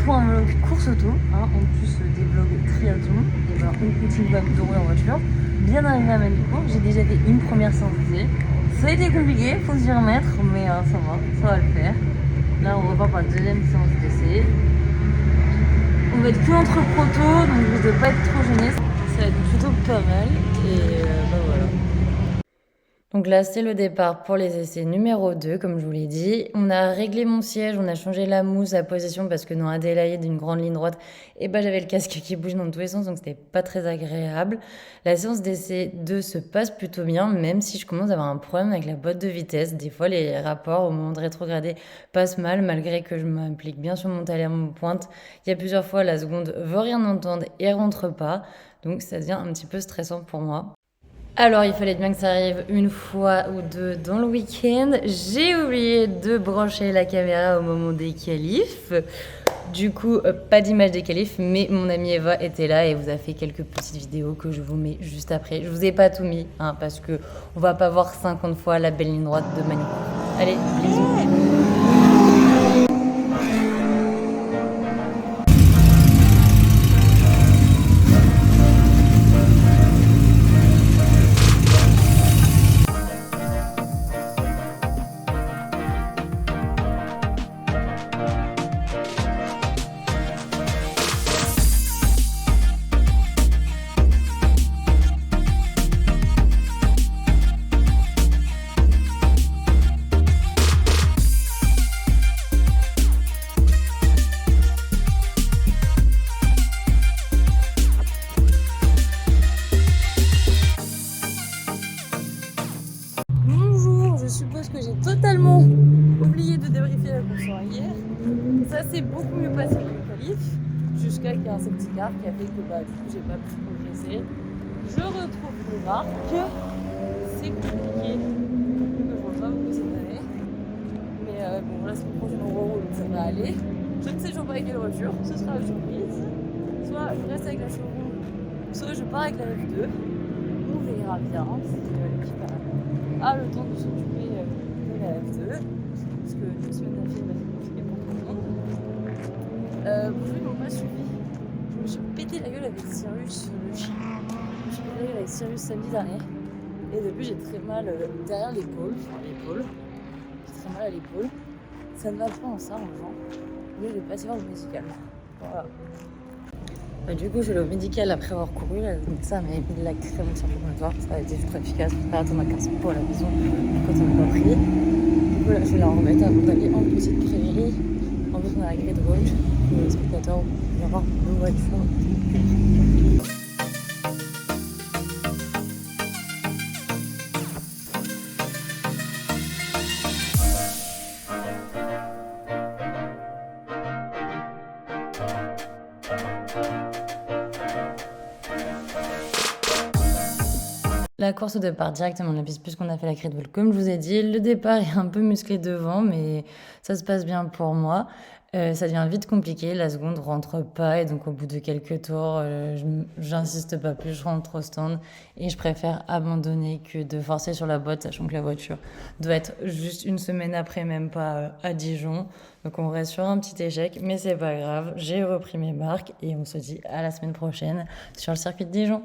pour un vlog course auto, hein, en plus des vlogs triathlon, et ben on continue de rouler en voiture. Bien arrivé à Manicourt, j'ai déjà fait une première séance d'essai. Ça a été compliqué, faut s'y remettre, mais ça va le faire. Là on repart pour la deuxième séance d'essai. On va être que entre protos, donc je ne vais pas être trop gênée. Ça va être plutôt pas mal, et voilà. Donc là, c'est le départ pour les essais numéro 2, comme je vous l'ai dit. On a réglé mon siège, on a changé la mousse, la position, parce que dans Adélaïde, une grande ligne droite, et ben, j'avais le casque qui bouge dans tous les sens, donc c'était pas très agréable. La séance d'essai 2 se passe plutôt bien, même si je commence à avoir un problème avec la boîte de vitesse. Des fois, les rapports au moment de rétrograder passent mal, malgré que je m'implique bien sur mon talon, mon pointe. Il y a plusieurs fois, la seconde veut rien entendre et rentre pas, donc ça devient un petit peu stressant pour moi. Alors, il fallait bien que ça arrive une fois ou deux dans le week-end. J'ai oublié de brancher la caméra au moment des qualifs. Du coup, pas d'image des qualifs, mais mon amie Eva était là et vous a fait quelques petites vidéos que je vous mets juste après. Je vous ai pas tout mis, hein, parce que on va pas voir 50 fois la belle ligne droite de Manicourt. Allez, bisous. Bonjour, je suppose que j'ai totalement oublié de débriefer la course hier. Ça s'est beaucoup mieux passé que le qualif, jusqu'à qu'il y ait un safety car qui a fait que du coup j'ai pas pu progresser. Je retrouve les marques, c'est compliqué, je vois pas beaucoup cette année. Mais bon, la semaine prochaine on reroule, donc ça va aller. Je ne sais toujours pas avec quelle voiture, ce sera la surprise. Soit je reste avec la showroom, soit je pars avec la F2. On verra bien si l'équipe a le temps de s'occuper de la F2, parce que 2 semaines d'affilée va être compliqué pour tout le monde. Bonjour, ils m'ont pas suivi. Je me suis pété la gueule avec Cyrus, le chien. Je me suis pété la gueule avec Cyrus samedi dernier. Et depuis, j'ai très mal derrière l'épaule, J'ai très mal à l'épaule. Ça ne va pas en s'arrangeant. Mais je vais passer voir le médical. Voilà. Du coup, je vais au médical après avoir couru. Le médecin m'a mis de la crème anti-inflammatoire. Ça a été super efficace pour faire attendre à 15 pour à la maison quand on n'a pas pris. Du coup, là, je vais la remettre avant d'aller en petite prairie. En plus, on a la grille de rouge. Le spectateur va voir nos voitures. La course au départ directement de la piste puisqu'on a fait la Great Wall. Comme je vous ai dit, le départ est un peu musclé devant, mais ça se passe bien pour moi. Ça devient vite compliqué, la seconde rentre pas et donc au bout de quelques tours, j'insiste pas plus, je rentre au stand et je préfère abandonner que de forcer sur la boîte, sachant que la voiture doit être juste une semaine après, même pas à Dijon. Donc on reste sur un petit échec, mais c'est pas grave, j'ai repris mes marques et on se dit à la semaine prochaine sur le circuit de Dijon.